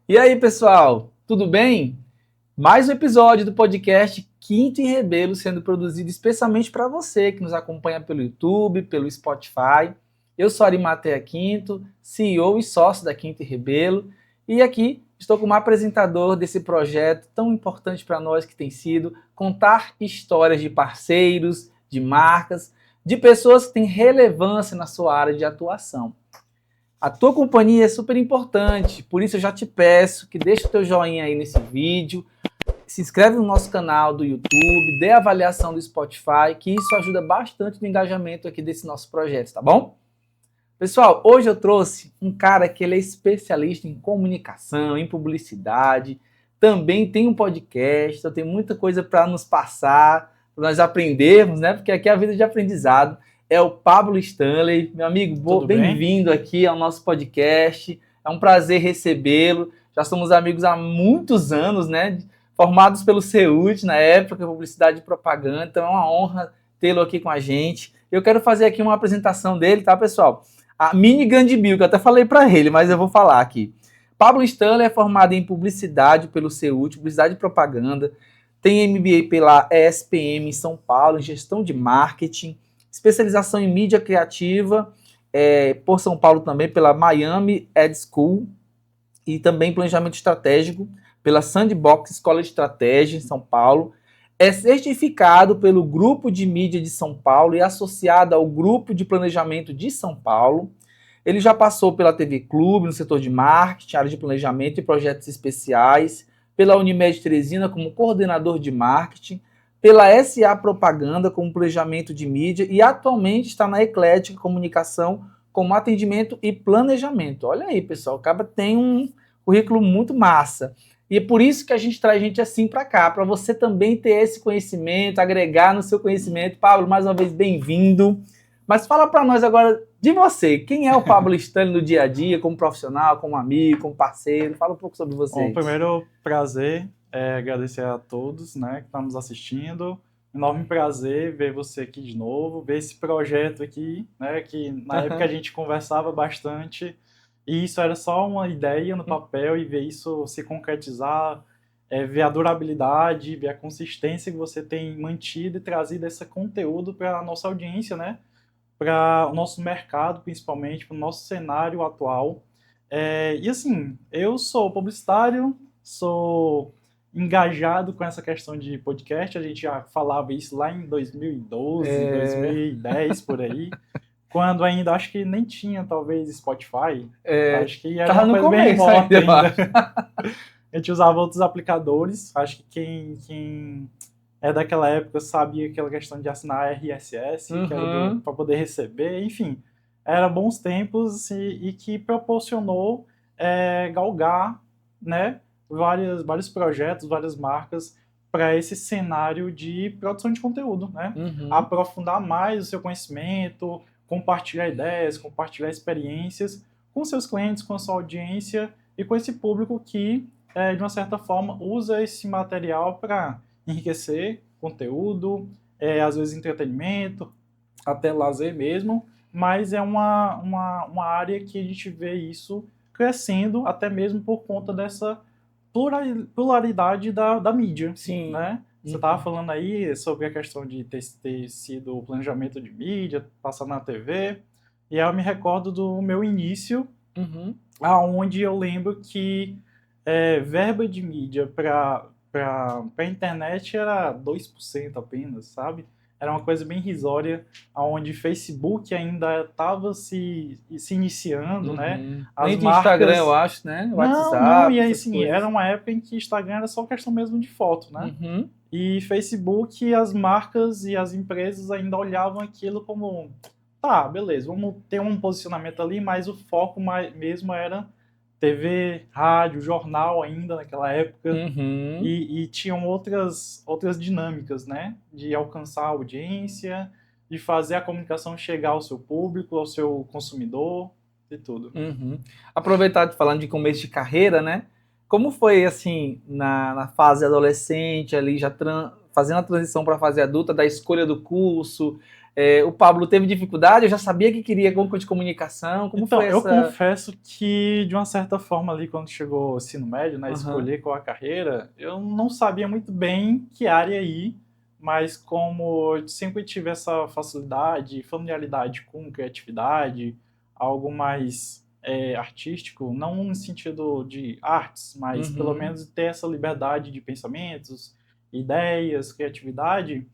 E aí, pessoal, tudo bem? Mais um episódio do podcast Quinto e Rebelo sendo produzido especialmente para você que nos acompanha pelo YouTube, pelo Spotify. Eu sou Arimatea Quinto, CEO e sócio da Quinto e Rebelo, e aqui estou como apresentador desse projeto tão importante para nós que tem sido contar histórias de parceiros, de marcas, de pessoas que têm relevância na sua área de atuação. A tua companhia é super importante, por isso eu já te peço que deixe o teu joinha aí nesse vídeo, se inscreve no nosso canal do YouTube, dê a avaliação do Spotify, que isso ajuda bastante no engajamento aqui desse nosso projeto, tá bom? Pessoal, hoje eu trouxe um cara que ele é especialista em comunicação, em publicidade, também tem um podcast, então tem muita coisa para nos passar, para nós aprendermos, né? Porque aqui é a vida de aprendizado. É o Pablo Stanley. Meu amigo, Tudo bem? bem-vindo aqui ao nosso podcast. É um prazer recebê-lo. Já somos amigos há muitos anos, né? Formados pelo CEUT na época, publicidade e propaganda. Então é uma honra tê-lo aqui com a gente. Eu quero fazer aqui uma apresentação dele, tá, pessoal? A mini Gandibil, que eu até falei para ele, mas eu vou falar aqui. Pablo Stanley é formado em publicidade pelo CEUT, publicidade e propaganda. Tem MBA pela ESPM em São Paulo, em gestão de marketing. Especialização em mídia criativa por São Paulo também, pela Miami Ed School. E também planejamento estratégico pela Sandbox Escola de Estratégia em São Paulo. É certificado pelo Grupo de Mídia de São Paulo e associado ao Grupo de Planejamento de São Paulo. Ele já passou pela TV Clube, no setor de marketing, área de planejamento e projetos especiais, pela Unimed Teresina como coordenador de marketing, pela SA Propaganda como planejamento de mídia e atualmente está na Eclética Comunicação como atendimento e planejamento. Olha aí, pessoal, o cara tem um currículo muito massa. E é por isso que a gente traz gente assim para cá, para você também ter esse conhecimento, agregar no seu conhecimento. Pablo, mais uma vez, bem-vindo. Mas fala para nós agora de você. Quem é o Pablo Stanley no dia a dia, como profissional, como amigo, como parceiro? Fala um pouco sobre Bom, você. primeiro prazer é agradecer a todos, né, que estão nos assistindo. Enorme prazer ver você aqui de novo, ver esse projeto aqui, né, que na época a gente conversava bastante e isso era só uma ideia no papel e ver isso se concretizar, ver a durabilidade, ver a consistência que você tem mantido e trazido esse conteúdo para a nossa audiência, né, para o nosso mercado, principalmente, para o nosso cenário atual. E assim, eu sou publicitário, sou engajado com essa questão de podcast, a gente já falava isso lá em 2012, 2010, por aí, quando ainda acho que nem tinha, talvez, Spotify, acho que era Tava uma no coisa bem começo remota ainda, eu ainda. acho. A gente usava outros aplicadores, acho que quem é daquela época sabia aquela questão de assinar RSS, que era para poder receber, enfim, eram bons tempos e que proporcionou galgar, né, vários projetos, várias marcas para esse cenário de produção de conteúdo, né? Aprofundar mais o seu conhecimento, compartilhar ideias, compartilhar experiências com seus clientes, com a sua audiência e com esse público que, de uma certa forma, usa esse material para enriquecer conteúdo, às vezes entretenimento, até lazer mesmo, mas é uma área que a gente vê isso crescendo, até mesmo por conta dessa pluralidade da mídia. Sim. Né? Você estava falando aí sobre a questão de ter sido o planejamento de mídia, passar na TV, e eu me recordo do meu início, aonde eu lembro que verba de mídia para a internet era 2% apenas, sabe? Era uma coisa bem irrisória, onde Facebook ainda estava se iniciando, né? As Nem tinha marcas... Instagram, eu acho, né? Não, e WhatsApp, aí, essas assim, coisas. era uma época em que Instagram era só questão mesmo de foto, né? E Facebook, as marcas e as empresas ainda olhavam aquilo como, tá, beleza, vamos ter um posicionamento ali, mas o foco mesmo era TV, rádio, jornal ainda naquela época, e tinham outras dinâmicas, né? De alcançar a audiência, de fazer a comunicação chegar ao seu público, ao seu consumidor, e tudo. Aproveitar falando de começo de carreira, né? Como foi, assim, na fase adolescente, ali, já fazendo a transição para a fase adulta, da escolha do curso, O Pablo teve dificuldade? Eu já sabia que queria alguma coisa de comunicação? Como Então, foi eu essa... confesso que, de uma certa forma, ali, quando chegou o ensino médio, né, Uhum. escolher qual a carreira, eu não sabia muito bem que área ir, mas como eu sempre tive essa facilidade, familiaridade com criatividade, algo mais artístico, não no sentido de artes, mas pelo Uhum. menos ter essa liberdade de pensamentos, ideias, criatividade,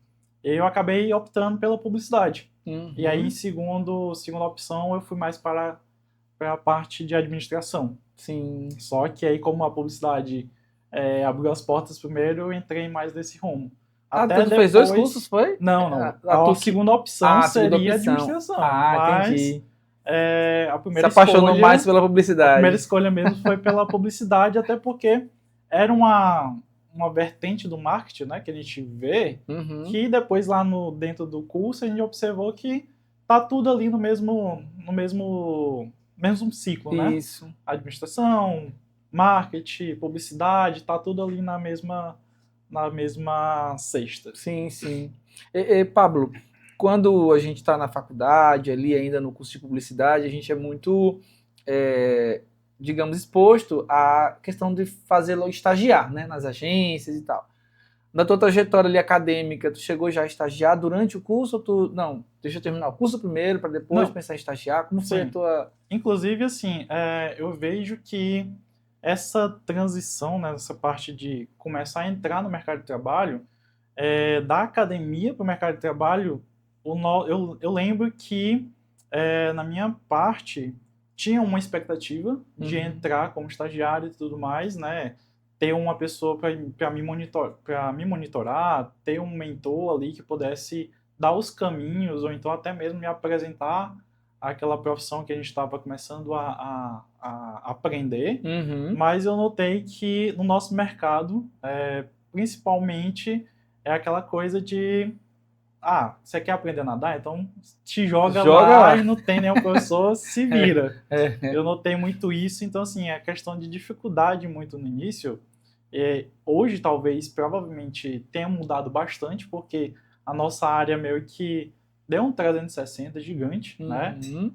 eu acabei optando pela publicidade. E aí, Uhum. em segunda opção, eu fui mais para a parte de administração. Sim. Só que aí, como a publicidade abriu as portas primeiro, eu entrei mais nesse rumo. Ah, então Até tu fez 2 cursos, depois... foi? Não, não. A A tu que... segunda opção A segunda seria opção. administração, Ah, mas entendi. a Se primeira apaixonou mais escolha... pela A primeira publicidade. escolha mesmo foi pela publicidade, até porque era uma vertente do marketing, né, que a gente vê, Uhum. que depois lá dentro do curso a gente observou que tá tudo ali no mesmo ciclo, né? Isso. Administração, marketing, publicidade, tá tudo ali na mesma cesta. Sim, sim. Pablo, quando a gente está na faculdade, ali ainda no curso de publicidade, a gente é muito, digamos, exposto à questão de fazê-lo estagiar, né, nas agências e tal. Na tua trajetória ali acadêmica, tu chegou já a estagiar durante o curso ou tu... Não, deixa eu terminar o curso primeiro para depois Não, pensar em estagiar. Como foi a sim. tua... Inclusive, assim, eu vejo que essa transição, né, essa parte de começar a entrar no mercado de trabalho, da academia para o mercado de trabalho, eu lembro que, na minha parte, tinha uma expectativa de entrar como estagiário e tudo mais, né? Ter uma pessoa para me monitorar, ter um mentor ali que pudesse dar os caminhos, ou então até mesmo me apresentar aquela profissão que a gente estava começando a aprender. Uhum. Mas eu notei que no nosso mercado, principalmente, é aquela coisa de você quer aprender a nadar? Então te joga lá lá. e não tem nenhum professor, se vira. É. Eu notei muito isso, então assim, a questão de dificuldade muito no início, hoje talvez, provavelmente tenha mudado bastante, porque a nossa área meio que deu um 360 gigante, né? Uhum.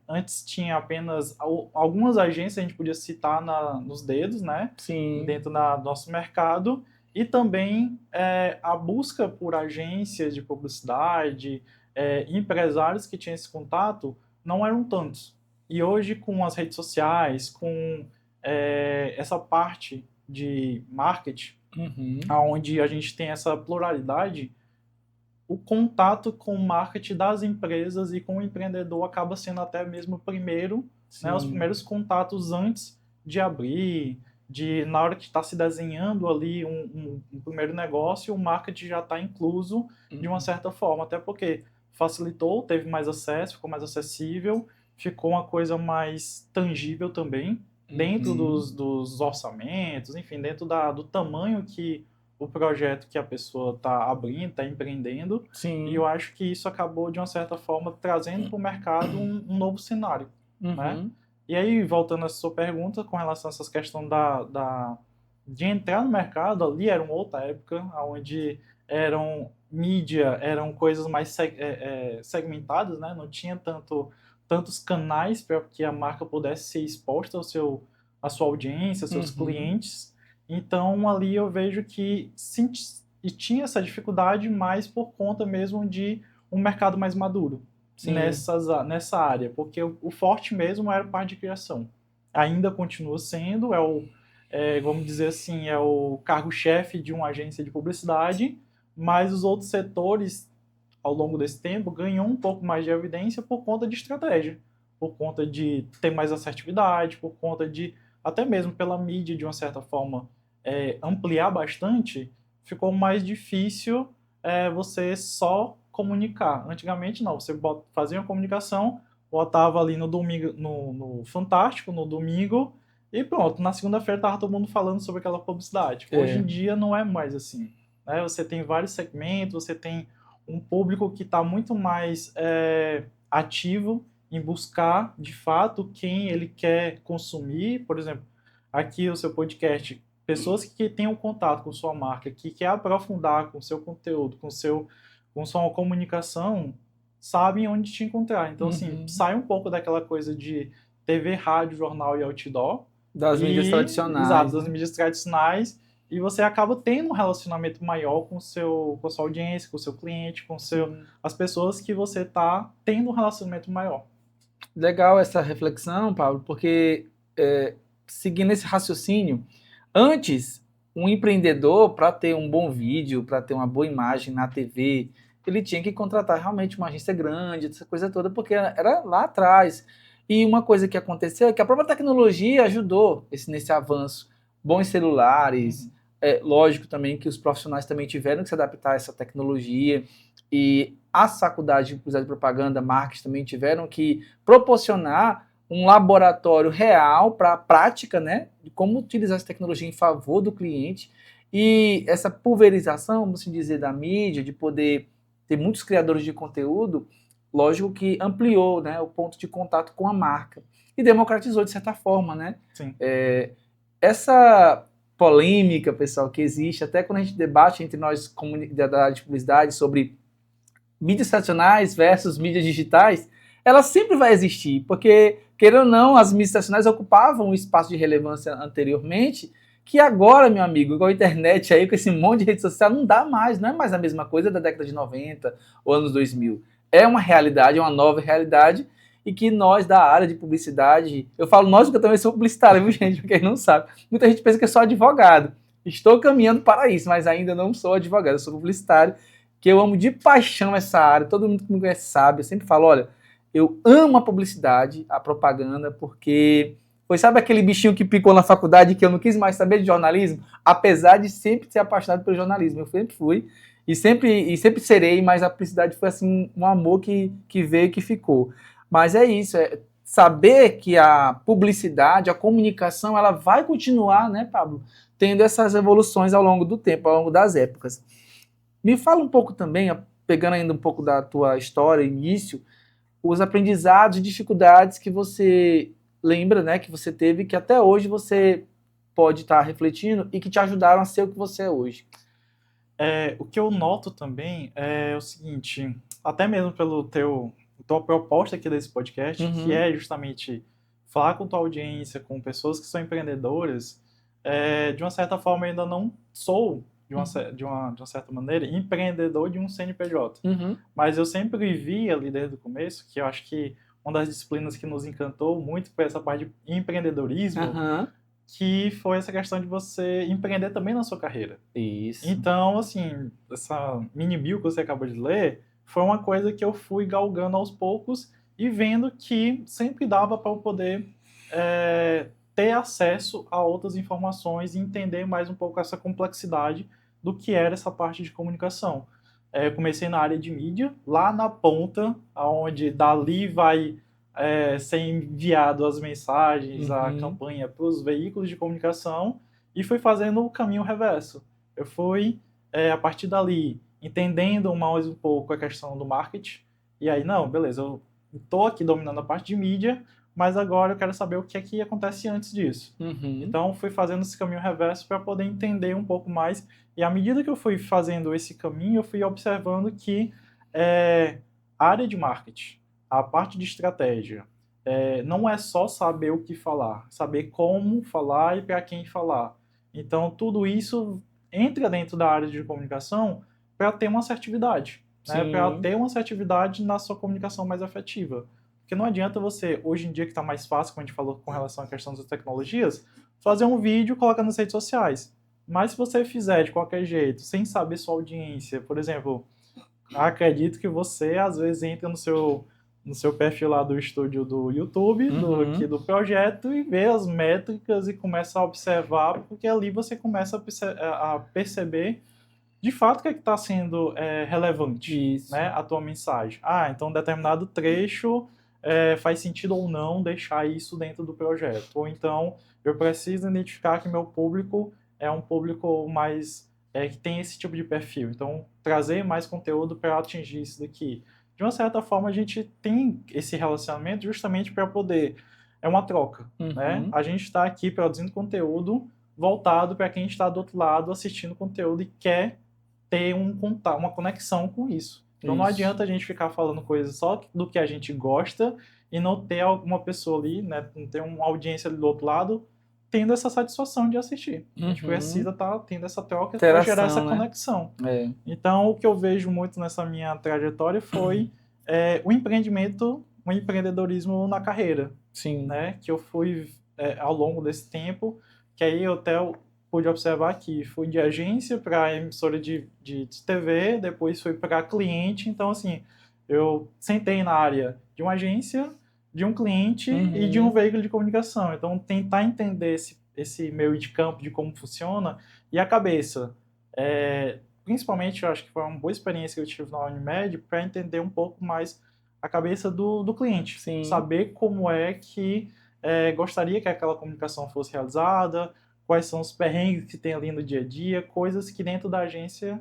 Antes tinha apenas algumas agências, a gente podia citar nos dedos, né? Sim. Dentro do nosso mercado, e também a busca por agências de publicidade, empresários que tinham esse contato, não eram tantos. E hoje, com as redes sociais, com essa parte de marketing, Uhum. onde a gente tem essa pluralidade, o contato com o marketing das empresas e com o empreendedor acaba sendo até mesmo o primeiro, né, os primeiros contatos antes de abrir, na hora que está se desenhando ali um primeiro negócio, o marketing já está incluso de uma certa forma, até porque facilitou, teve mais acesso, ficou mais acessível, ficou uma coisa mais tangível também, dentro dos orçamentos, enfim, dentro do tamanho que o projeto que a pessoa está abrindo, está empreendendo. Sim. E eu acho que isso acabou, de uma certa forma, trazendo para o mercado um novo cenário. Né? E aí, voltando à sua pergunta, com relação a essa questão de entrar no mercado, ali era uma outra época, onde eram coisas mais segmentadas, né? Não tinha tantos canais para que a marca pudesse ser exposta à sua audiência, aos seus clientes. Então, ali eu vejo que e tinha essa dificuldade mais por conta mesmo de um mercado mais maduro nessa área, porque o forte mesmo era a parte de criação. Ainda continua sendo, vamos dizer assim, é o cargo-chefe de uma agência de publicidade, mas os outros setores, ao longo desse tempo, ganham um pouco mais de evidência por conta de estratégia, por conta de ter mais assertividade, por conta de, até mesmo pela mídia, de uma certa forma, ampliar bastante, ficou mais difícil você só comunicar. Antigamente não, você fazia uma comunicação, botava ali no domingo, no Fantástico, no domingo, e pronto, na segunda-feira estava todo mundo falando sobre aquela publicidade. Hoje em dia não é mais assim. Né? Você tem vários segmentos, você tem um público que está muito mais ativo em buscar, de fato, quem ele quer consumir. Por exemplo, aqui o seu podcast, pessoas que têm um contato com sua marca, que quer aprofundar com o seu conteúdo, com sua comunicação, sabem onde te encontrar. Então, assim, sai um pouco daquela coisa de TV, rádio, jornal e outdoor. Das mídias tradicionais. Exato, das mídias tradicionais. E você acaba tendo um relacionamento maior com a sua audiência, com o seu cliente, com as pessoas que você está tendo um relacionamento maior. Legal essa reflexão, Pablo, porque seguindo esse raciocínio, antes, um empreendedor, para ter um bom vídeo, para ter uma boa imagem na TV, ele tinha que contratar realmente uma agência grande, essa coisa toda, porque era lá atrás. E uma coisa que aconteceu é que a própria tecnologia ajudou nesse avanço. Bons celulares, lógico também que os profissionais também tiveram que se adaptar a essa tecnologia, e as faculdades de publicidade e propaganda, marketing também tiveram que proporcionar um laboratório real para a prática, né, de como utilizar essa tecnologia em favor do cliente. E essa pulverização, vamos assim dizer, da mídia, de poder ter muitos criadores de conteúdo, lógico que ampliou, né, o ponto de contato com a marca e democratizou de certa forma, né? Sim. Essa polêmica, pessoal, que existe, até quando a gente debate entre nós, comunidade de publicidade, sobre mídias tradicionais versus mídias digitais, ela sempre vai existir, porque, querendo ou não, as mídias tradicionais ocupavam um espaço de relevância anteriormente, que agora, meu amigo, com a internet aí, com esse monte de rede social, não dá mais, não é mais a mesma coisa da década de 90 ou anos 2000. É uma realidade, é uma nova realidade, e que nós da área de publicidade, eu falo nós porque eu também sou publicitário, viu, gente, pra quem não sabe. Muita gente pensa que eu sou advogado. Estou caminhando para isso, mas ainda não sou advogado, eu sou publicitário, que eu amo de paixão essa área, todo mundo que me conhece sabe, eu sempre falo, olha, eu amo a publicidade, a propaganda, porque foi, sabe aquele bichinho que picou na faculdade que eu não quis mais saber de jornalismo, apesar de sempre ser apaixonado pelo jornalismo, eu sempre fui, e sempre serei, mas a publicidade foi assim, um amor que veio e que ficou. Mas é isso, saber que a publicidade, a comunicação, ela vai continuar, né, Pablo, tendo essas evoluções ao longo do tempo, ao longo das épocas. Me fala um pouco também, pegando ainda um pouco da tua história, início, os aprendizados e dificuldades que você lembra, né, que você teve, que até hoje você pode estar refletindo e que te ajudaram a ser o que você é hoje. O que eu noto também é o seguinte, até mesmo pelo tua proposta aqui desse podcast, que é justamente falar com tua audiência, com pessoas que são empreendedoras, de uma certa forma eu ainda não sou, de uma certa maneira, empreendedor de um CNPJ. Mas eu sempre vi ali desde o começo, que eu acho que uma das disciplinas que nos encantou muito foi essa parte de empreendedorismo, que foi essa questão de você empreender também na sua carreira. Isso. Então, assim, essa mini bio que você acabou de ler foi uma coisa que eu fui galgando aos poucos e vendo que sempre dava para eu poder ter acesso a outras informações e entender mais um pouco essa complexidade do que era essa parte de comunicação. Eu comecei na área de mídia, lá na ponta, onde dali vai ser enviado as mensagens, a campanha para os veículos de comunicação, e fui fazendo o caminho reverso. Eu fui, a partir dali, entendendo mais um pouco a questão do marketing, e aí, não, beleza, eu estou aqui dominando a parte de mídia, mas agora eu quero saber o que é que acontece antes disso. Então, fui fazendo esse caminho reverso para poder entender um pouco mais, e à medida que eu fui fazendo esse caminho, eu fui observando que a área de marketing, a parte de estratégia, não é só saber o que falar, saber como falar e para quem falar. Então, tudo isso entra dentro da área de comunicação para ter uma assertividade, né? Para ter uma assertividade na sua comunicação mais efetiva. Porque não adianta você, hoje em dia que está mais fácil, como a gente falou com relação à questão das tecnologias, fazer um vídeo e colocar nas redes sociais. Mas se você fizer de qualquer jeito, sem saber sua audiência, por exemplo, acredito que você às vezes entra no seu perfil lá do estúdio do YouTube, aqui do projeto, e vê as métricas e começa a observar, porque ali você começa a perceber de fato o que está sendo relevante, né, a tua mensagem. Então determinado trecho faz sentido ou não deixar isso dentro do projeto. Ou então eu preciso identificar que meu público é um público mais que tem esse tipo de perfil. Então trazer mais conteúdo para atingir isso daqui. De uma certa forma, a gente tem esse relacionamento justamente para poder... É uma troca, né? A gente está aqui produzindo conteúdo voltado para quem está do outro lado assistindo conteúdo e quer ter uma conexão com isso. Então não Isso. adianta a gente ficar falando coisas só do que a gente gosta e não ter alguma pessoa ali, né, não ter uma audiência ali do outro lado tendo essa satisfação de assistir. A gente precisa estar tendo essa troca para gerar essa Interação, né? conexão. É. Então, o que eu vejo muito nessa minha trajetória foi o empreendimento, o empreendedorismo na carreira, Sim. né? Que eu fui ao longo desse tempo, que aí eu até pude observar que fui de agência para emissora de TV, depois fui para cliente. Então, assim, eu sentei na área de uma agência, de um cliente e de um veículo de comunicação. Então, tentar entender esse meio de campo, de como funciona, e a cabeça. Principalmente, eu acho que foi uma boa experiência que eu tive na Unimed para entender um pouco mais a cabeça do cliente. Sim. Saber como é que gostaria que aquela comunicação fosse realizada, quais são os perrengues que tem ali no dia a dia, coisas que dentro da agência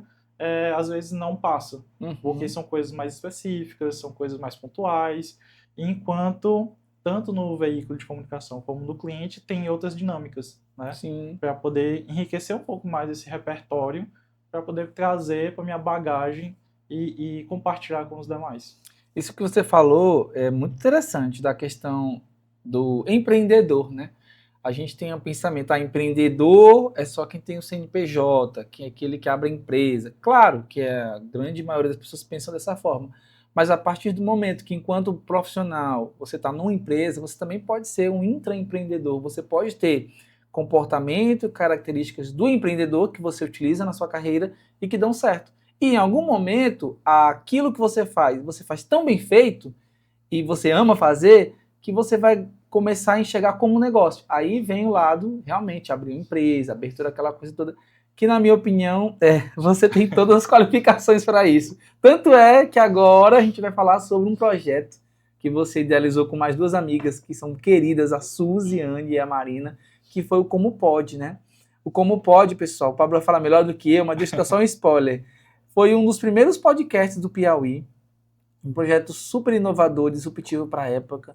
às vezes não passa, porque são coisas mais específicas, são coisas mais pontuais, enquanto tanto no veículo de comunicação como no cliente tem outras dinâmicas, né? Para poder enriquecer um pouco mais esse repertório, para poder trazer para minha bagagem e compartilhar com os demais. Isso que você falou é muito interessante, da questão do empreendedor, né? A gente tem um pensamento, empreendedor é só quem tem o CNPJ, que é aquele que abre a empresa. Claro que a grande maioria das pessoas pensam dessa forma, mas a partir do momento que, enquanto profissional, você está numa empresa, você também pode ser um intraempreendedor, você pode ter comportamento, características do empreendedor que você utiliza na sua carreira e que dão certo. E em algum momento, aquilo que você faz tão bem feito e você ama fazer, que você vai começar a enxergar como um negócio. Aí vem o lado, realmente, abrir uma empresa, abertura, aquela coisa toda, que na minha opinião, você tem todas as qualificações para isso. Tanto é que agora a gente vai falar sobre um projeto que você idealizou com mais duas amigas, que são queridas, a Suziane e a Marina, que foi o Como Pode, né? O Como Pode, pessoal, o Pablo vai falar melhor do que eu, mas deixa eu dar só um spoiler. Foi um dos primeiros podcasts do Piauí, um projeto super inovador, disruptivo para a época.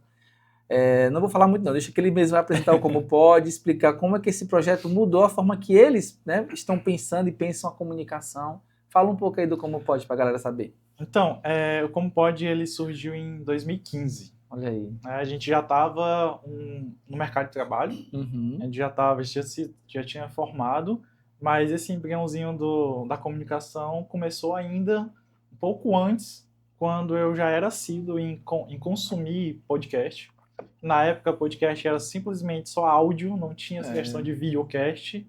Não vou falar muito não, deixa que ele mesmo vai apresentar o Como Pode, explicar como é que esse projeto mudou a forma que eles, né, estão pensando e pensam a comunicação. Fala um pouco aí do Como Pode para a galera saber. Então, o Como Pode ele surgiu em 2015. Olha aí. A gente já estava no mercado de trabalho, a gente já tinha formado, mas esse embriãozinho da comunicação começou ainda um pouco antes, quando eu já era assíduo em consumir podcast. Na época, podcast era simplesmente só áudio, não tinha essa questão de videocast.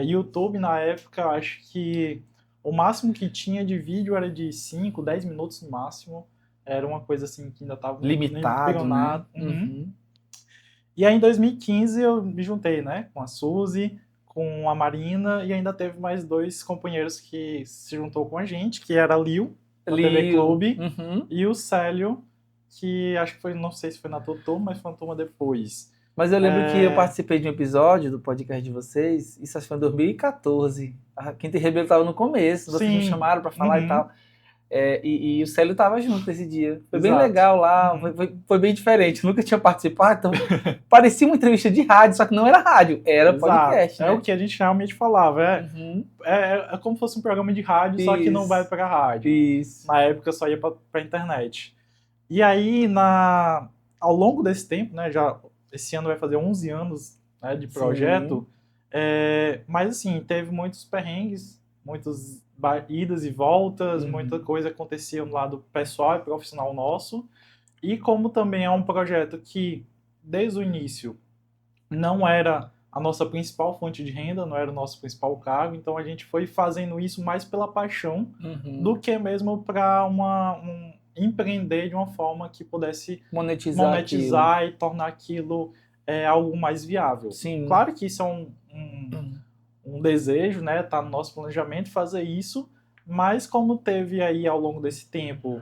YouTube, na época, acho que o máximo que tinha de vídeo era de 5, 10 minutos no máximo. Era uma coisa assim que ainda estava limitado, né? E aí, em 2015, eu me juntei, né, com a Suzy, com a Marina, e ainda teve mais dois companheiros que se juntou com a gente, que era a Liu, da TV Clube, e o Célio, que acho que foi, não sei se foi na Totô, mas foi uma turma depois. Mas eu lembro que eu participei de um episódio do podcast de vocês, isso acho que foi em 2014. A Quinta e Rebelo estava no começo, vocês me chamaram para falar e tal. E o Célio estava junto nesse dia. Foi bem legal lá, foi bem diferente. Eu nunca tinha participado, então parecia uma entrevista de rádio, só que não era rádio, era podcast. Né? É o que a gente realmente falava. É como se fosse um programa de rádio, só que não vai para a rádio. Isso. Na época só ia para a internet. E aí, ao longo desse tempo, né, esse ano vai fazer 11 anos, né, de projeto, mas assim, teve muitos perrengues, muitas idas e voltas, muita coisa acontecia no lado pessoal e profissional nosso, e como também é um projeto que, desde o início, não era a nossa principal fonte de renda, não era o nosso principal cargo, então a gente foi fazendo isso mais pela paixão do que mesmo para empreender de uma forma que pudesse monetizar e tornar aquilo algo mais viável. Sim. Claro que isso é um desejo, né? Tá no nosso planejamento fazer isso, mas como teve aí ao longo desse tempo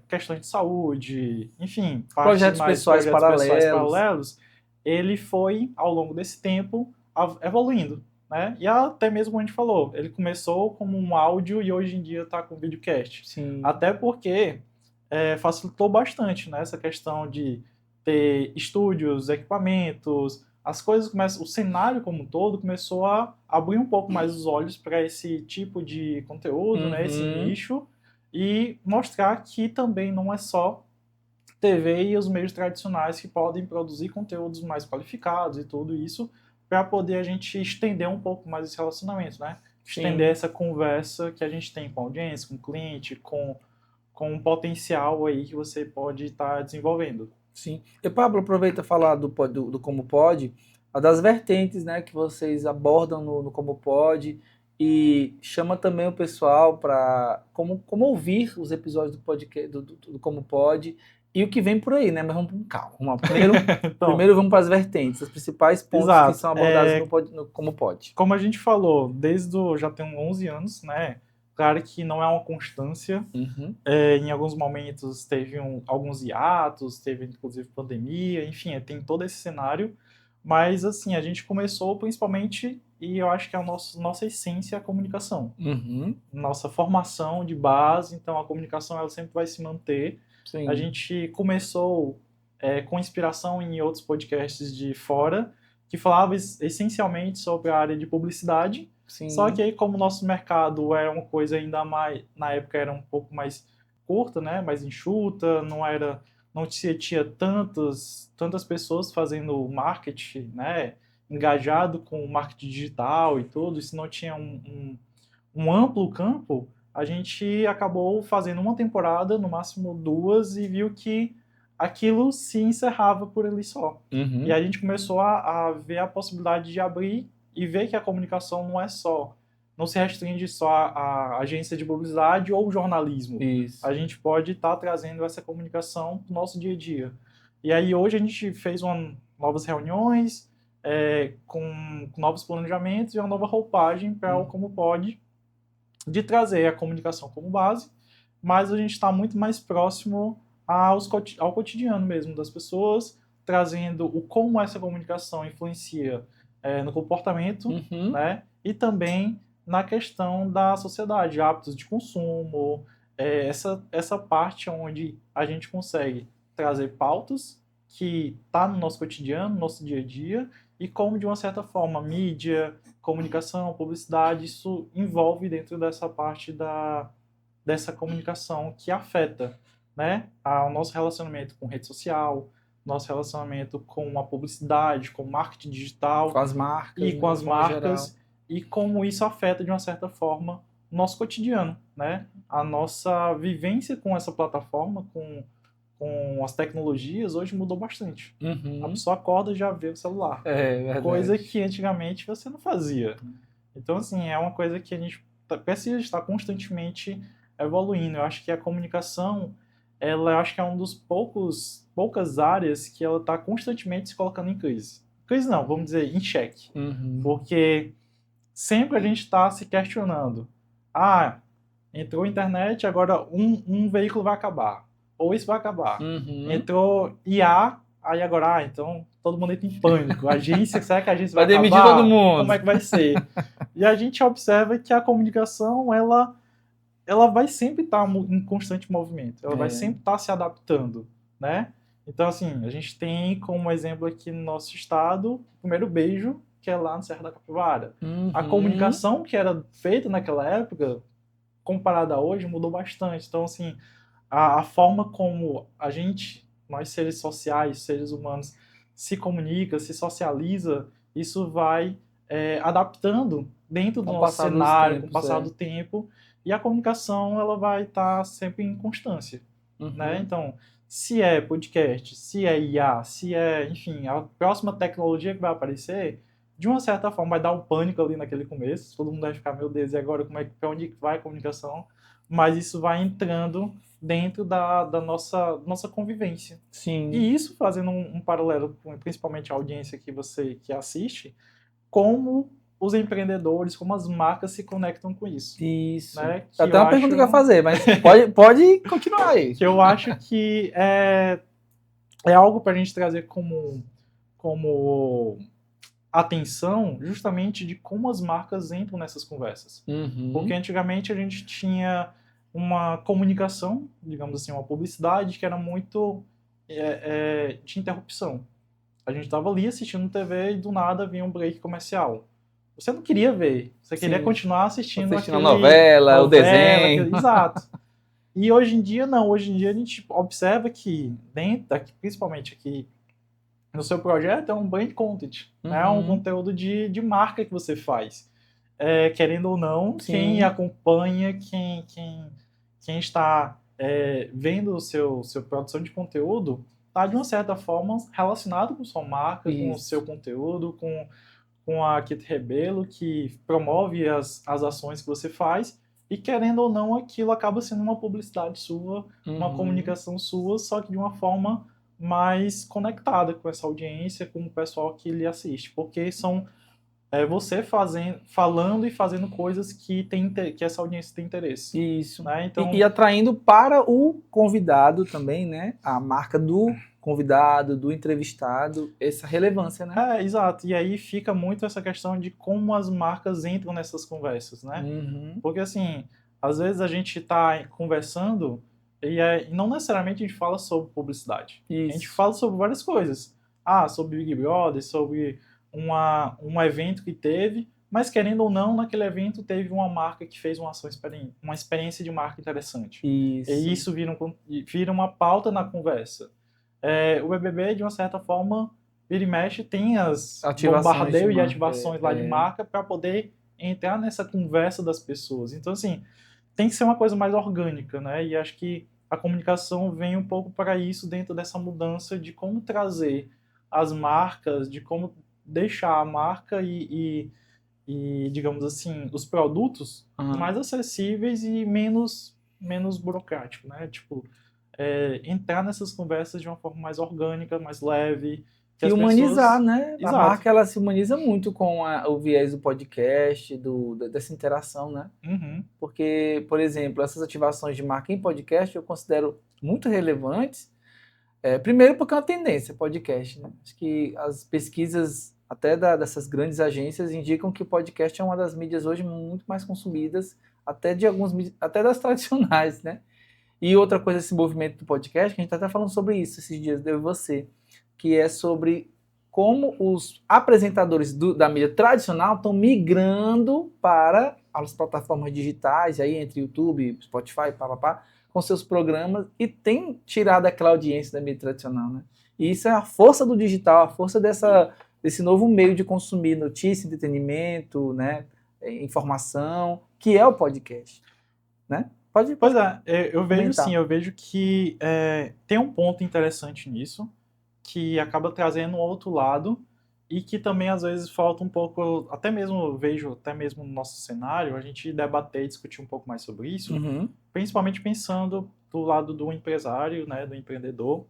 questões de saúde, enfim, projetos pessoais paralelos, ele foi ao longo desse tempo evoluindo, né? E até mesmo como a gente falou, ele começou como um áudio e hoje em dia está com videocast. Sim. Até porque facilitou bastante, né? Essa questão de ter estúdios, equipamentos, as coisas o cenário como um todo começou a abrir um pouco mais os olhos para esse tipo de conteúdo, né? Esse nicho. e mostrar que também não é só TV e os meios tradicionais que podem produzir conteúdos mais qualificados e tudo isso, para poder a gente estender um pouco mais esse relacionamento, né? Estender Sim. essa conversa que a gente tem com a audiência, com o cliente, com um potencial aí que você pode estar desenvolvendo. Sim. E Pablo, aproveita falar do Como Pode, das vertentes, né, que vocês abordam no Como Pode e chama também o pessoal para como ouvir os episódios do podcast do Como Pode e o que vem por aí, né? Mas vamos com calma. Então, Primeiro vamos para as vertentes, os principais pontos que exato. são abordados no Como Pode. Como a gente falou, já tem 11 anos, né? Claro que não é uma constância. Uhum. Em alguns momentos teve alguns hiatos, teve inclusive pandemia, enfim, tem todo esse cenário. Mas, assim, a gente começou principalmente, e eu acho que a nossa essência é a comunicação. Uhum. Nossa formação de base, então a comunicação ela sempre vai se manter. Sim. A gente começou com inspiração em outros podcasts de fora, que falavam essencialmente sobre a área de publicidade. Sim. Só que aí, como o nosso mercado era uma coisa ainda mais, na época era um pouco mais curta, né, mais enxuta, não se tinha tantas pessoas fazendo marketing, né, engajado com o marketing digital e tudo, isso não tinha um amplo campo, a gente acabou fazendo uma temporada, no máximo 2, e viu que aquilo se encerrava por ali só. Uhum. E a gente começou a ver a possibilidade de abrir e ver que a comunicação não se restringe só à agência de publicidade ou jornalismo. Isso. A gente pode estar trazendo essa comunicação para o nosso dia a dia. E aí hoje a gente fez novas reuniões, com novos planejamentos e uma nova roupagem para o Como Pode, de trazer a comunicação como base, mas a gente está muito mais próximo ao cotidiano mesmo das pessoas, trazendo como essa comunicação influencia no comportamento, Uhum. né? E também na questão da sociedade, hábitos de consumo, essa parte onde a gente consegue trazer pautas que tá no nosso cotidiano, no nosso dia a dia, e como, de uma certa forma, mídia, comunicação, publicidade, isso envolve dentro dessa parte dessa comunicação que afeta, né, o nosso relacionamento com rede social, nosso relacionamento com a publicidade, com o marketing digital, com as marcas, e com as marcas, geral. E como isso afeta, de uma certa forma, o nosso cotidiano, né? A nossa vivência com essa plataforma, com as tecnologias, hoje mudou bastante. Uhum. A pessoa acorda e já vê o celular. Verdade. Coisa que antigamente você não fazia. Então, assim, é uma coisa que a gente precisa estar constantemente evoluindo. Eu acho que a comunicação, eu acho que é um dos poucas áreas que ela está constantemente se colocando em crise. Crise não, vamos dizer, em xeque. Uhum. Porque sempre a gente está se questionando. Entrou a internet, agora um veículo vai acabar. Ou isso vai acabar. Uhum. Entrou IA, aí agora, então todo mundo entra em pânico. Será que a agência vai demitir acabar? todo mundo. Como é que vai ser? E a gente observa que a comunicação, ela vai sempre estar em constante movimento. Ela vai sempre estar se adaptando, né? Então, assim, a gente tem como exemplo aqui no nosso estado o primeiro beijo, que é lá no Serra da Capivara. Uhum. A comunicação que era feita naquela época, comparada a hoje, mudou bastante. Então, assim, a forma como nós seres sociais, seres humanos, se comunica, se socializa, isso vai adaptando dentro do nosso cenário, com o passar do tempo, e a comunicação ela vai estar sempre em constância. Uhum. Né? Então, se é podcast, se é IA, se é, enfim, a próxima tecnologia que vai aparecer, de uma certa forma vai dar um pânico ali naquele começo, todo mundo vai ficar, meu Deus, e agora para onde vai a comunicação? Mas isso vai entrando dentro da nossa convivência. Sim. E isso, fazendo um paralelo, principalmente a audiência que assiste, como os empreendedores, como as marcas se conectam com isso. Isso. Né? Até uma pergunta que eu ia fazer, mas pode continuar aí. Que eu acho que é algo para a gente trazer como atenção, justamente de como as marcas entram nessas conversas. Uhum. Porque antigamente a gente tinha uma comunicação, digamos assim, uma publicidade que era muito de interrupção. A gente estava ali assistindo TV e do nada vinha um break comercial. Você não queria ver, você queria continuar assistindo a novela, o desenho. Exato. E hoje em dia, não. Hoje em dia a gente observa que, principalmente aqui no seu projeto, é um brand content. É um conteúdo de marca que você faz. Querendo ou não, Sim. quem acompanha, quem está vendo o seu produção de conteúdo, está, de uma certa forma, relacionado com sua marca, com o seu conteúdo, com a Kit Rebelo, que promove as ações que você faz. E, querendo ou não, aquilo acaba sendo uma publicidade sua, uma comunicação sua, só que de uma forma mais conectada com essa audiência, com o pessoal que lhe assiste. Porque são você falando e fazendo coisas que essa audiência tem interesse. Isso. Né? Então, e atraindo para o convidado também, né? A marca do convidado, do entrevistado, essa relevância, né? Exato. E aí fica muito essa questão de como as marcas entram nessas conversas, né? Porque, assim, às vezes a gente está conversando e não necessariamente a gente fala sobre publicidade. Isso. A gente fala sobre várias coisas. Sobre Big Brother, sobre um evento que teve, mas, querendo ou não, naquele evento teve uma marca que fez uma experiência de marca interessante. Isso. E isso vira uma pauta na conversa. O BBB, de uma certa forma, vira e mexe, tem as bombardeio e ativações lá de marca para poder entrar nessa conversa das pessoas. Então, assim, tem que ser uma coisa mais orgânica, né? E acho que a comunicação vem um pouco para isso dentro dessa mudança de como trazer as marcas, de como deixar a marca e digamos assim, os produtos mais acessíveis e menos burocrático, né? Tipo, entrar nessas conversas de uma forma mais orgânica, mais leve. E humanizar, né? Exato. A marca, ela se humaniza muito com o viés do podcast, dessa interação, né? Porque, por exemplo, essas ativações de marca em podcast eu considero muito relevantes. Primeiro porque é uma tendência podcast, né? Acho que as pesquisas até dessas grandes agências indicam que o podcast é uma das mídias hoje muito mais consumidas, até das tradicionais, né? E outra coisa, esse movimento do podcast, que a gente está até falando sobre isso esses dias, eu e você, que é sobre como os apresentadores da mídia tradicional estão migrando para as plataformas digitais, aí entre YouTube, Spotify, com seus programas, e tem tirado aquela audiência da mídia tradicional, né? E isso é a força do digital, a força desse novo meio de consumir notícia, entretenimento, né? Informação, que é o podcast, né? Pois é, eu vejo sim, eu vejo que tem um ponto interessante nisso, que acaba trazendo um outro lado, e que também às vezes falta um pouco, até mesmo no nosso cenário, a gente debater e discutir um pouco mais sobre isso, principalmente pensando do lado do empresário, né, do empreendedor,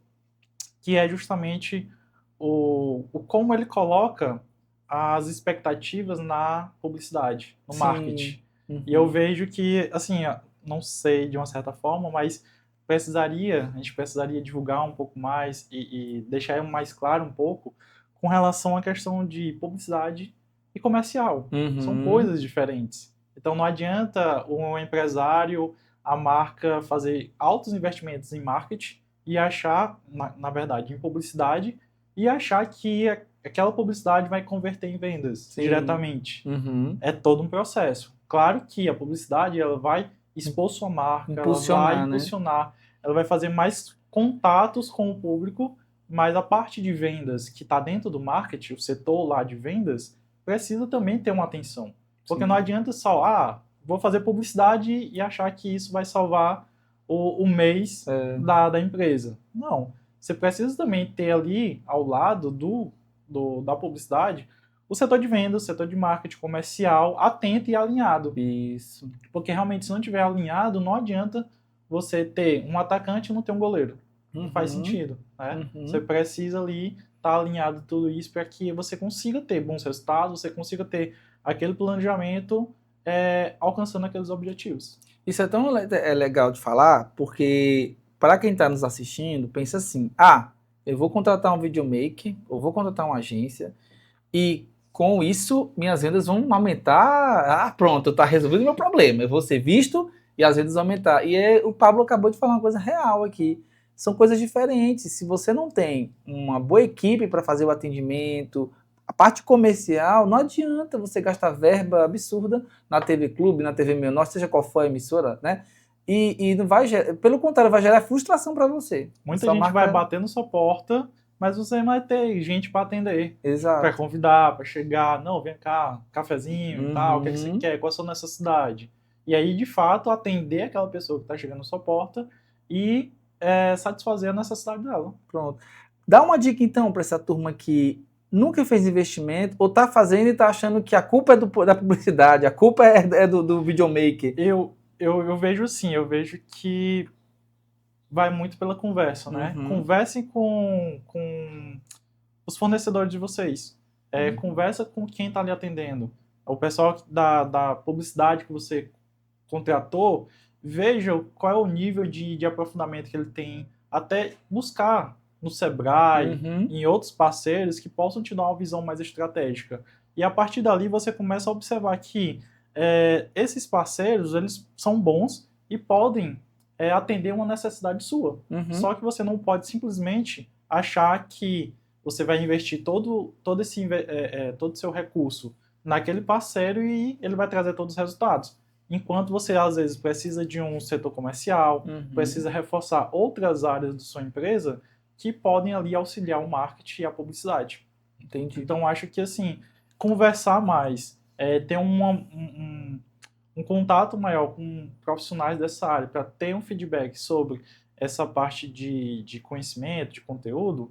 que é justamente o como ele coloca as expectativas na publicidade, no marketing. E eu vejo que, assim, não sei de uma certa forma, mas a gente precisaria divulgar um pouco mais e deixar mais claro um pouco com relação à questão de publicidade e comercial. São coisas diferentes. Então não adianta um empresário, a marca fazer altos investimentos em marketing e achar, na verdade, em publicidade, e achar que aquela publicidade vai converter em vendas diretamente. É todo um processo. Claro que a publicidade ela vai expor sua marca, ela vai impulsionar, né? Ela vai fazer mais contatos com o público, mas a parte de vendas que está dentro do marketing, o setor lá de vendas, precisa também ter uma atenção. Porque não adianta só, vou fazer publicidade e achar que isso vai salvar o mês da empresa. Não. Você precisa também ter ali, ao lado da publicidade, o setor de vendas, o setor de marketing comercial, atento e alinhado. Isso. Porque realmente, se não estiver alinhado, não adianta você ter um atacante e não ter um goleiro. Não faz sentido, né? Você precisa ali estar alinhado tudo isso para que você consiga ter bons resultados, você consiga ter aquele planejamento alcançando aqueles objetivos. Isso é tão legal de falar, porque para quem está nos assistindo, pensa assim, eu vou contratar um videomaker, ou vou contratar uma agência, e com isso minhas vendas vão aumentar, pronto, está resolvido o meu problema, eu vou ser visto e as vendas vão aumentar. E o Pablo acabou de falar uma coisa real aqui, são coisas diferentes. Se você não tem uma boa equipe para fazer o atendimento, a parte comercial, não adianta você gastar verba absurda na TV Clube, na TV Meu Norte, seja qual for a emissora, né? e não vai pelo contrário, vai gerar frustração para você. Muita gente vai bater na sua porta, mas você vai ter gente para atender. Exato. Para convidar, para chegar, não, vem cá, cafezinho e tal, o que é que você quer, qual a sua necessidade? E aí, de fato, atender aquela pessoa que está chegando na sua porta e satisfazer a necessidade dela. Pronto. Dá uma dica, então, para essa turma que nunca fez investimento, ou está fazendo e está achando que a culpa é da publicidade, a culpa é do videomaker. Eu vejo assim, eu vejo que vai muito pela conversa, né? Conversem com os fornecedores de vocês. Conversa com quem está lhe atendendo. O pessoal da publicidade que você contratou, veja qual é o nível de aprofundamento que ele tem, até buscar no Sebrae, em outros parceiros que possam te dar uma visão mais estratégica. E a partir dali você começa a observar que esses parceiros, eles são bons e podem atender uma necessidade sua. Só que você não pode simplesmente achar que você vai investir todo o seu recurso naquele parceiro e ele vai trazer todos os resultados. Enquanto você, às vezes, precisa de um setor comercial, precisa reforçar outras áreas da sua empresa que podem ali auxiliar o marketing e a publicidade. Entendi. Então, acho que, assim, conversar mais, ter um contato maior com profissionais dessa área para ter um feedback sobre essa parte de conhecimento, de conteúdo,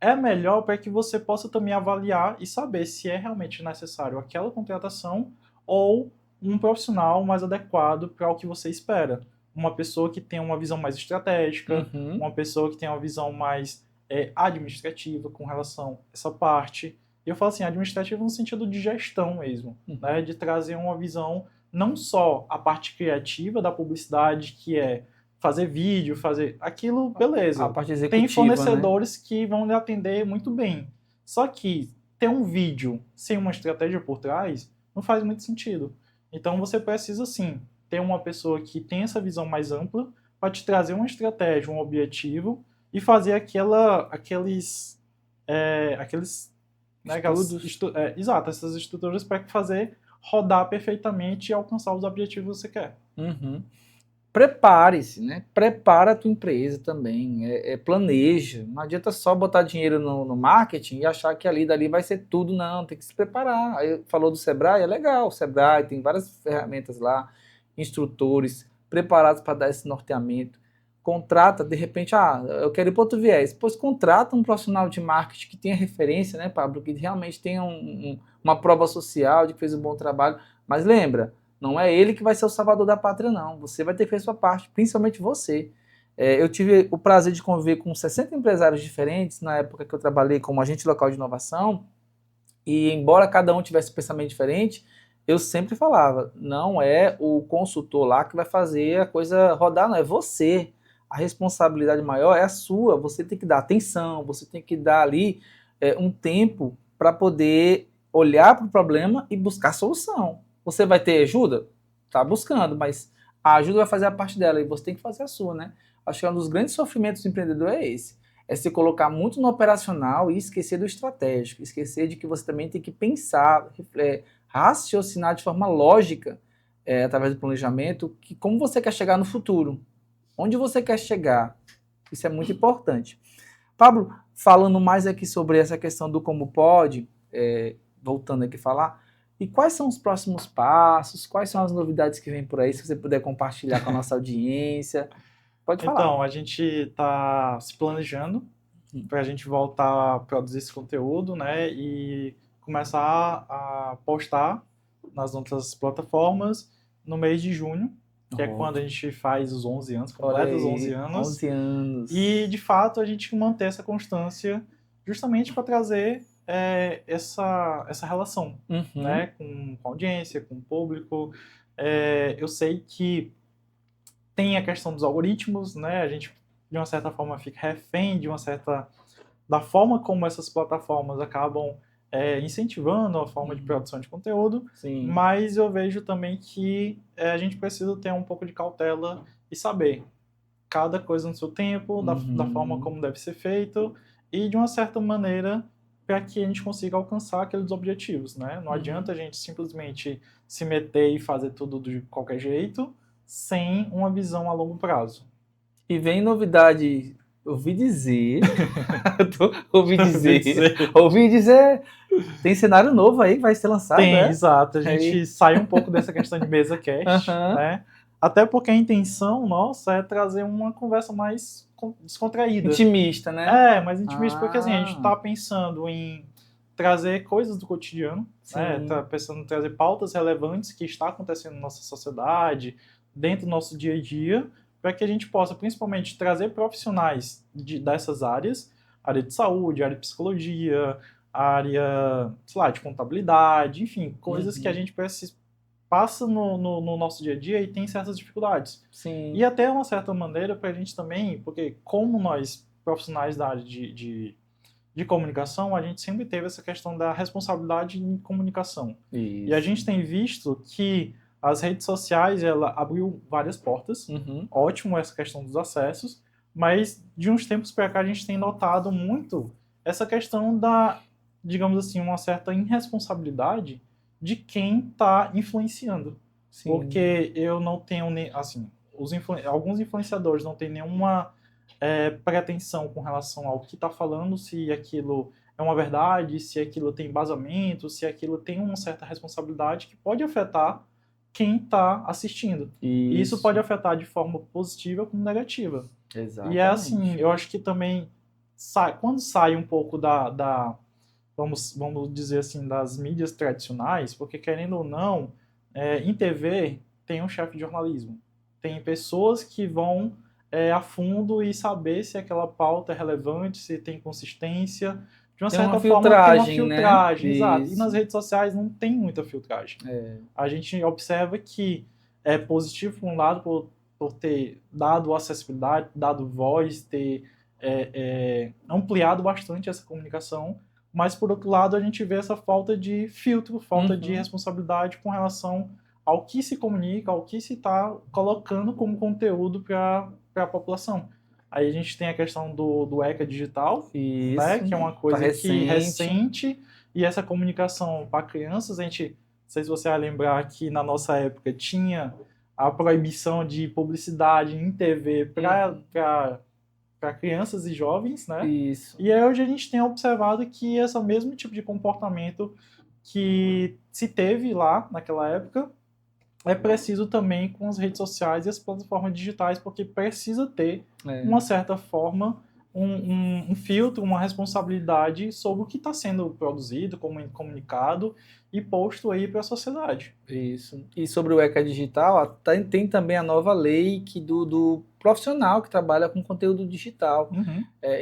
é melhor para que você possa também avaliar e saber se é realmente necessário aquela contratação ou um profissional mais adequado para o que você espera. Uma pessoa que tenha uma visão mais estratégica, uma pessoa que tenha uma visão mais administrativa com relação a essa parte. Eu falo assim, administrativa no sentido de gestão mesmo, né? De trazer uma visão, não só a parte criativa da publicidade, que é fazer vídeo, fazer aquilo, beleza. A parte executiva, tem fornecedores, né, que vão lhe atender muito bem. Só que ter um vídeo sem uma estratégia por trás não faz muito sentido. Então você precisa, sim, ter uma pessoa que tem essa visão mais ampla para te trazer uma estratégia, um objetivo e fazer aqueles né, exato, essas estruturas para fazer rodar perfeitamente e alcançar os objetivos que você quer. Prepare-se, né? Prepara a tua empresa também, planeja. Não adianta só botar dinheiro no marketing e achar que dali vai ser tudo, não, tem que se preparar. Aí falou do Sebrae, é legal, o Sebrae tem várias ferramentas lá, instrutores preparados para dar esse norteamento. Contrata, de repente, eu quero ir para outro viés, pois contrata um profissional de marketing que tenha referência, né, Pablo, que realmente tenha uma prova social de que fez um bom trabalho, mas lembra, não é ele que vai ser o salvador da pátria, não. Você vai ter que fazer sua parte, principalmente você. Eu tive o prazer de conviver com 60 empresários diferentes na época que eu trabalhei como agente local de inovação, e embora cada um tivesse um pensamento diferente, eu sempre falava, não é o consultor lá que vai fazer a coisa rodar, não, é você. A responsabilidade maior é a sua, você tem que dar atenção, você tem que dar ali um tempo para poder olhar para o problema e buscar solução. Você vai ter ajuda? Tá buscando, mas a ajuda vai fazer a parte dela e você tem que fazer a sua, né? Acho que um dos grandes sofrimentos do empreendedor é esse. É se colocar muito no operacional e esquecer do estratégico. Esquecer de que você também tem que pensar, raciocinar de forma lógica, através do planejamento, que como você quer chegar no futuro. Onde você quer chegar. Isso é muito importante. Pablo, falando mais aqui sobre essa questão do como pode, voltando aqui a falar, e quais são os próximos passos? Quais são as novidades que vêm por aí? Se você puder compartilhar com a nossa audiência. Pode falar. Então, a gente está se planejando para a gente voltar a produzir esse conteúdo, né? E começar a postar nas outras plataformas no mês de junho, que é quando a gente faz os 11 anos, completa os 11 anos. 11 anos. E, de fato, a gente manter essa constância justamente para trazer essa relação, né, com a audiência, com o público. Eu sei que tem a questão dos algoritmos, né, a gente, de uma certa forma, fica refém da forma como essas plataformas acabam incentivando a forma de produção de conteúdo. Sim. Mas eu vejo também que a gente precisa ter um pouco de cautela e saber cada coisa no seu tempo, da forma como deve ser feito e, de uma certa maneira, para que a gente consiga alcançar aqueles objetivos, né? Não adianta a gente simplesmente se meter e fazer tudo de qualquer jeito sem uma visão a longo prazo. E vem novidade, ouvi dizer, ouvi dizer, tem cenário novo aí que vai ser lançado, Tem, exato. A gente sai um pouco dessa questão de mesa cast, né? Até porque a intenção nossa é trazer uma conversa mais descontraída. Intimista, né? Mais intimista, porque assim, a gente está pensando em trazer coisas do cotidiano, né? Tá pensando em trazer pautas relevantes que está acontecendo na nossa sociedade, dentro do nosso dia a dia, para que a gente possa, principalmente, trazer profissionais dessas áreas, área de saúde, área de psicologia, área, sei lá, de contabilidade, enfim, coisas que a gente passa no nosso dia a dia e tem certas dificuldades. Sim. E até uma certa maneira para a gente também, porque como nós, profissionais da área de comunicação, a gente sempre teve essa questão da responsabilidade em comunicação. Isso. E a gente tem visto que as redes sociais, ela abriu várias portas, ótimo essa questão dos acessos, mas de uns tempos para cá a gente tem notado muito essa questão da, digamos assim, uma certa irresponsabilidade de quem está influenciando. Sim. Porque eu não tenho, assim, alguns influenciadores não têm nenhuma pretensão com relação ao que está falando, se aquilo é uma verdade, se aquilo tem embasamento, se aquilo tem uma certa responsabilidade que pode afetar quem está assistindo. E isso pode afetar de forma positiva como negativa. Exatamente. E é assim, eu acho que também, quando sai um pouco vamos dizer assim, das mídias tradicionais, porque querendo ou não, em TV tem um chefe de jornalismo. Tem pessoas que vão a fundo e saber se aquela pauta é relevante, se tem consistência. De uma certa forma, tem uma filtragem, né? Exato. E nas redes sociais não tem muita filtragem. A gente observa que é positivo, por um lado, por ter dado acessibilidade, dado voz, ter ampliado bastante essa comunicação, mas, por outro lado, a gente vê essa falta de filtro, falta de responsabilidade com relação ao que se comunica, ao que se está colocando como conteúdo para a população. Aí a gente tem a questão do ECA digital, né, que é uma coisa recente, e essa comunicação para crianças, não sei se você vai lembrar que na nossa época tinha a proibição de publicidade em TV para crianças e jovens, né? Isso. E aí hoje a gente tem observado que esse mesmo tipo de comportamento que se teve lá naquela época é preciso também com as redes sociais e as plataformas digitais, porque precisa ter, uma certa forma, um filtro, uma responsabilidade sobre o que está sendo produzido, comunicado e posto aí para a sociedade. Isso. E sobre o ECA digital, tem também a nova lei do profissional que trabalha com conteúdo digital.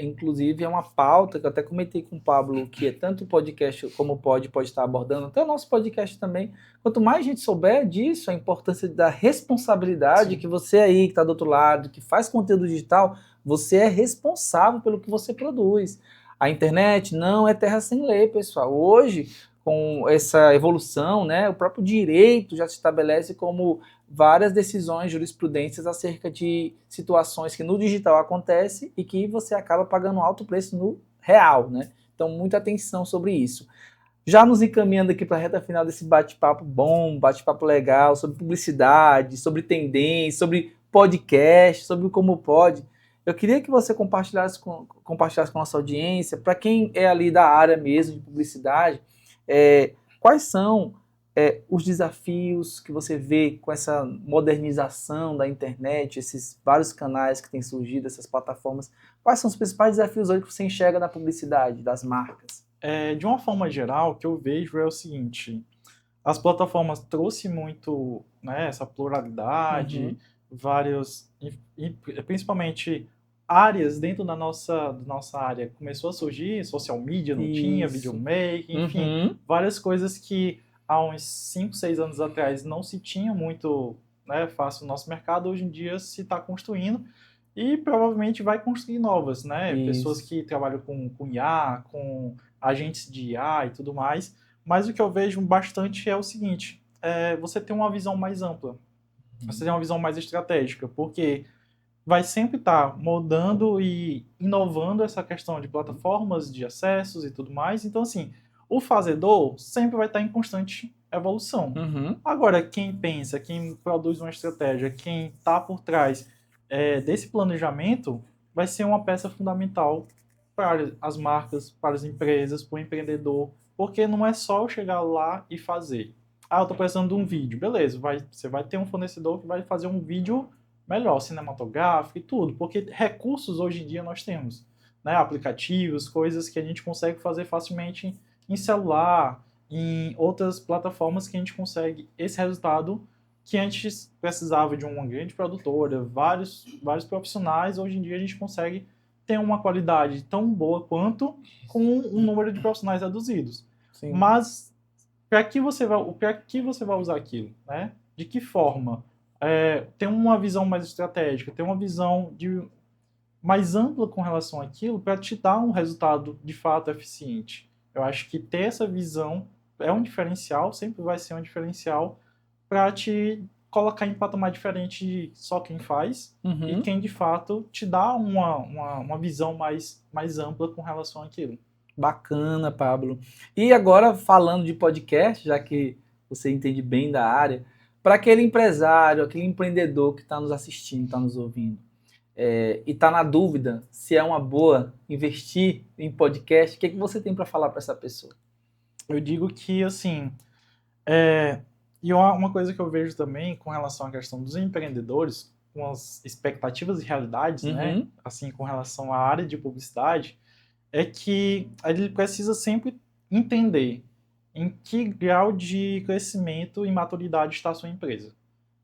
Inclusive é uma pauta que eu até comentei com o Pablo, que é tanto o podcast como o pode estar abordando, até o nosso podcast também. Quanto mais gente souber disso, a importância da responsabilidade, que você aí que está do outro lado, que faz conteúdo digital, você é responsável pelo que você produz. A internet não é terra sem lei, pessoal. Hoje, com essa evolução, né, o próprio direito já se estabelece como várias decisões, jurisprudências acerca de situações que no digital acontecem e que você acaba pagando um alto preço no real, né? Então, muita atenção sobre isso. Já nos encaminhando aqui para a reta final desse bate-papo bom, bate-papo legal, sobre publicidade, sobre tendência, sobre podcast, sobre o como pode. Eu queria que você compartilhasse com a nossa audiência, para quem é ali da área mesmo de publicidade, quais são os desafios que você vê com essa modernização da internet, esses vários canais que têm surgido, essas plataformas? Quais são os principais desafios hoje que você enxerga na publicidade, das marcas? De uma forma geral, o que eu vejo é o seguinte: as plataformas trouxeram muito, né, essa pluralidade, vários, principalmente áreas dentro da nossa área. Começou a surgir social media, não tinha, videomaking, enfim, várias coisas que há uns 5, 6 anos atrás não se tinha muito, né, fácil no nosso mercado, hoje em dia se está construindo e provavelmente vai construir novas, né? Pessoas que trabalham com IA, com agentes de IA e tudo mais. Mas o que eu vejo bastante é o seguinte: você tem uma visão mais ampla, você tem uma visão mais estratégica, porque vai sempre estar mudando e inovando essa questão de plataformas, de acessos e tudo mais. Então, assim, o fazedor sempre vai estar em constante evolução. Uhum. Agora, quem pensa, quem produz uma estratégia, quem está por trás desse planejamento, vai ser uma peça fundamental para as marcas, para as empresas, para o empreendedor, porque não é só eu chegar lá e fazer. Ah, eu estou precisando de um vídeo. Beleza, você vai ter um fornecedor que vai fazer um vídeo melhor, cinematográfico e tudo, porque recursos hoje em dia nós temos, né? Aplicativos, coisas que a gente consegue fazer facilmente em celular, em outras plataformas que a gente consegue esse resultado que antes precisava de uma grande produtora, vários profissionais, hoje em dia a gente consegue ter uma qualidade tão boa quanto com um número de profissionais reduzidos. Sim. Mas para que você vai usar aquilo, né? De que forma? Ter uma visão mais estratégica, ter uma visão mais ampla com relação àquilo para te dar um resultado de fato eficiente. Eu acho que ter essa visão é um diferencial, sempre vai ser um diferencial para te colocar em patamar diferente de só quem faz e quem de fato te dá uma visão mais ampla com relação àquilo. Bacana, Pablo. E agora, falando de podcast, já que você entende bem da área, para aquele empresário, aquele empreendedor que está nos assistindo, está nos ouvindo, e está na dúvida se é uma boa investir em podcast, o que você tem para falar para essa pessoa? Eu digo que, assim, e uma coisa que eu vejo também com relação à questão dos empreendedores, com as expectativas e realidades, né, assim, com relação à área de publicidade, é que ele precisa sempre entender em que grau de crescimento e maturidade está a sua empresa.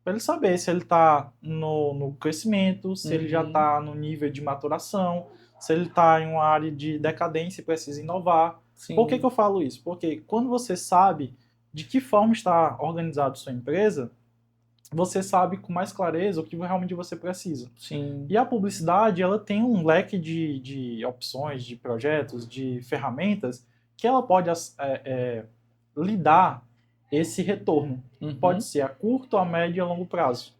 Para ele saber se ele está no crescimento, se ele já está no nível de maturação, se ele está em uma área de decadência e precisa inovar. Sim. Por que eu falo isso? Porque quando você sabe de que forma está organizada a sua empresa, você sabe com mais clareza o que realmente você precisa. Sim. E a publicidade, ela tem um leque de opções, de projetos, de ferramentas que ela pode lhe dar esse retorno. Pode ser a curto, a médio e a longo prazo.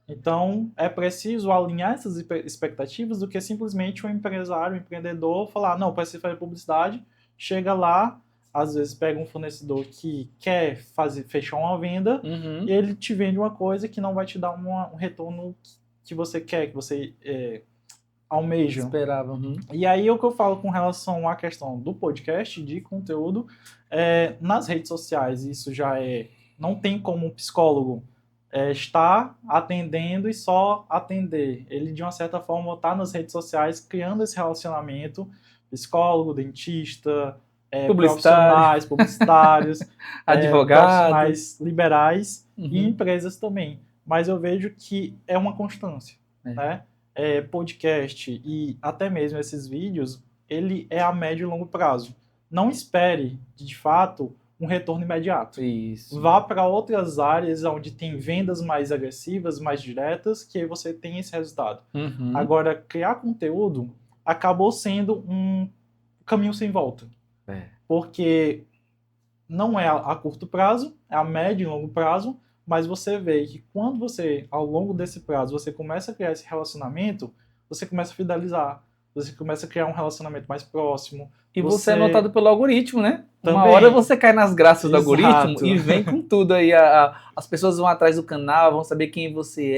Então, é preciso alinhar essas expectativas do que simplesmente um empresário, um empreendedor falar, não, preciso fazer publicidade, chega lá, às vezes pega um fornecedor que quer fechar uma venda e ele te vende uma coisa que não vai te dar um retorno que você quer, que você almeja. Esperava. E aí o que eu falo com relação à questão do podcast, de conteúdo, nas redes sociais, isso já não tem como um psicólogo estar atendendo e só atender. Ele, de uma certa forma, está nas redes sociais criando esse relacionamento, psicólogo, dentista, profissionais, publicitários, advogados, profissionais liberais e empresas também. Mas eu vejo que é uma constância, né? Podcast e até mesmo esses vídeos, ele é a médio e longo prazo. Não espere, de fato, um retorno imediato. Isso. Vá para outras áreas onde tem vendas mais agressivas, mais diretas, que aí você tem esse resultado. Agora, criar conteúdo acabou sendo um caminho sem volta. Porque não é a curto prazo, é a médio e longo prazo, mas você vê que quando você, ao longo desse prazo, você começa a criar esse relacionamento, você começa a fidelizar, você começa a criar um relacionamento mais próximo. E você é notado pelo algoritmo, né? Também. Uma hora você cai nas graças do algoritmo e vem com tudo aí. As pessoas vão atrás do canal, vão saber quem você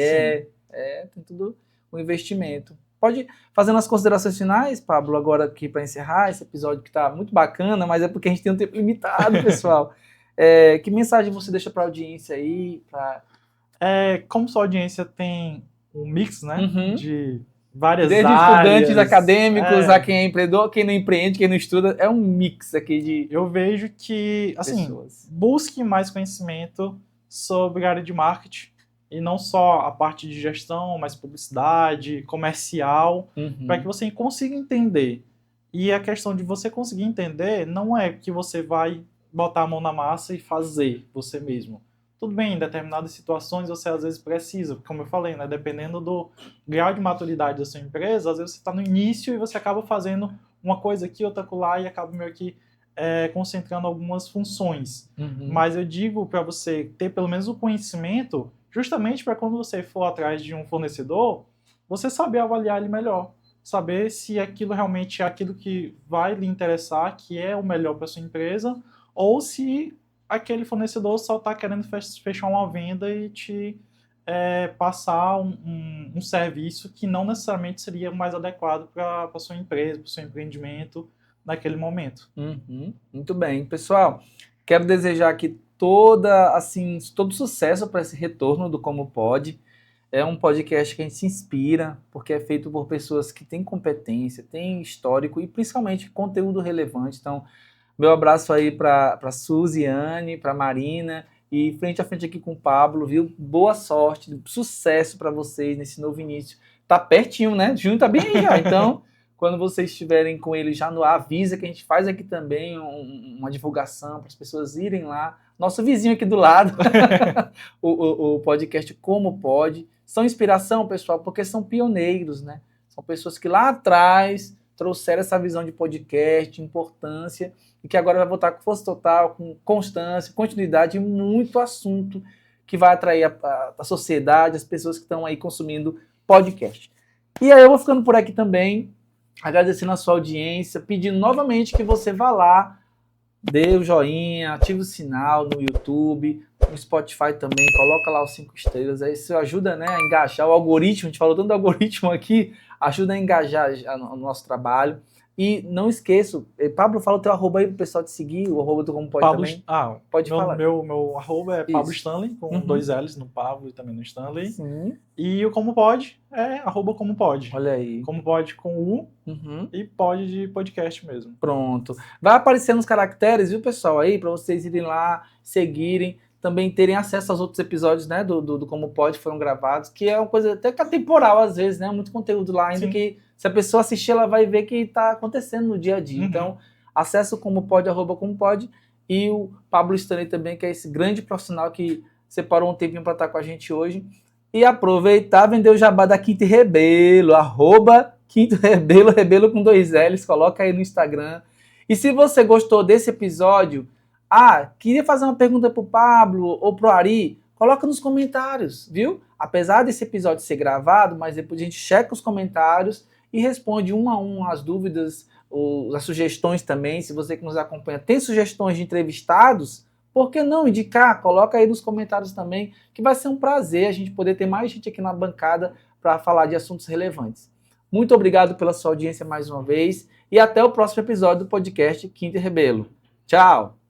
é. Tem tudo um investimento. Pode fazer umas considerações finais, Pablo, agora aqui para encerrar esse episódio que está muito bacana, mas é porque a gente tem um tempo limitado, pessoal. Que mensagem você deixa para a audiência aí? Como sua audiência tem um mix, né, de várias desde áreas. Estudantes, acadêmicos, a quem é empreendedor, quem não empreende, quem não estuda, é um mix aqui de Eu vejo que, assim, pessoas. Busque mais conhecimento sobre a área de marketing, e não só a parte de gestão, mas publicidade, comercial, para que você consiga entender. E a questão de você conseguir entender não é que você vai botar a mão na massa e fazer você mesmo. Tudo bem, em determinadas situações você às vezes precisa, como eu falei, né, dependendo do grau de maturidade da sua empresa, às vezes você está no início e você acaba fazendo uma coisa aqui, outra lá, e acaba meio que concentrando algumas funções. Mas eu digo para você ter pelo menos o conhecimento, justamente para quando você for atrás de um fornecedor, você saber avaliar ele melhor. Saber se aquilo realmente é aquilo que vai lhe interessar, que é o melhor para sua empresa, ou se aquele fornecedor só está querendo fechar uma venda e te passar um serviço que não necessariamente seria o mais adequado para a sua empresa, para o seu empreendimento naquele momento. Muito bem. Pessoal, quero desejar aqui todo sucesso para esse retorno do Como Pode. É um podcast que a gente se inspira, porque é feito por pessoas que têm competência, têm histórico e principalmente conteúdo relevante. Então, meu abraço aí para Suzy, Anne, para Marina e frente a frente aqui com o Pablo, viu? Boa sorte, sucesso para vocês nesse novo início. Tá pertinho, né? Junho tá bem aí já. Então, quando vocês estiverem com ele já no ar, avisa que a gente faz aqui também uma divulgação para as pessoas irem lá. Nosso vizinho aqui do lado, o podcast Como Pode. São inspiração, pessoal, porque são pioneiros, né? São pessoas que lá atrás trouxeram essa visão de podcast, importância, e que agora vai voltar com força total, com constância, continuidade e muito assunto que vai atrair a sociedade, as pessoas que estão aí consumindo podcast. E aí eu vou ficando por aqui também, agradecendo a sua audiência, pedindo novamente que você vá lá, dê o joinha, ative o sinal no YouTube, no Spotify também, coloca lá os 5 estrelas, aí isso ajuda, né, a engajar o algoritmo, a gente falou tanto do algoritmo aqui, ajuda a engajar no nosso trabalho. E não esqueça, Pablo, fala o teu arroba aí pro pessoal te seguir, o arroba do Como Pode Pablo, também. Pode falar. Meu arroba é Pablo Stanley, com 2 L's no Pablo e também no Stanley. Sim. E o Como Pode é arroba Como Pode. Olha aí. Como Pode com U e pode de podcast mesmo. Pronto. Vai aparecer nos caracteres, viu, pessoal, aí, para vocês irem lá, seguirem, também terem acesso aos outros episódios, né, do Como Pode, foram gravados, que é uma coisa até atemporal às vezes, né, muito conteúdo lá, ainda que se a pessoa assistir, ela vai ver que está acontecendo no dia a dia. Então, acessa o Como Pode, arroba Como Pode, e o Pablo Stanley também, que é esse grande profissional que separou um tempinho para estar com a gente hoje. E aproveitar, vender o jabá da Quinto Rebelo, arroba Quinto Rebelo, Rebelo com 2 L's, coloca aí no Instagram. E se você gostou desse episódio, queria fazer uma pergunta pro Pablo ou pro Ari, coloca nos comentários, viu? Apesar desse episódio ser gravado, mas depois a gente checa os comentários e responde um a um as dúvidas, as sugestões também. Se você que nos acompanha tem sugestões de entrevistados, por que não indicar? Coloca aí nos comentários também, que vai ser um prazer a gente poder ter mais gente aqui na bancada para falar de assuntos relevantes. Muito obrigado pela sua audiência mais uma vez e até o próximo episódio do podcast Quinto Rebelo. Tchau!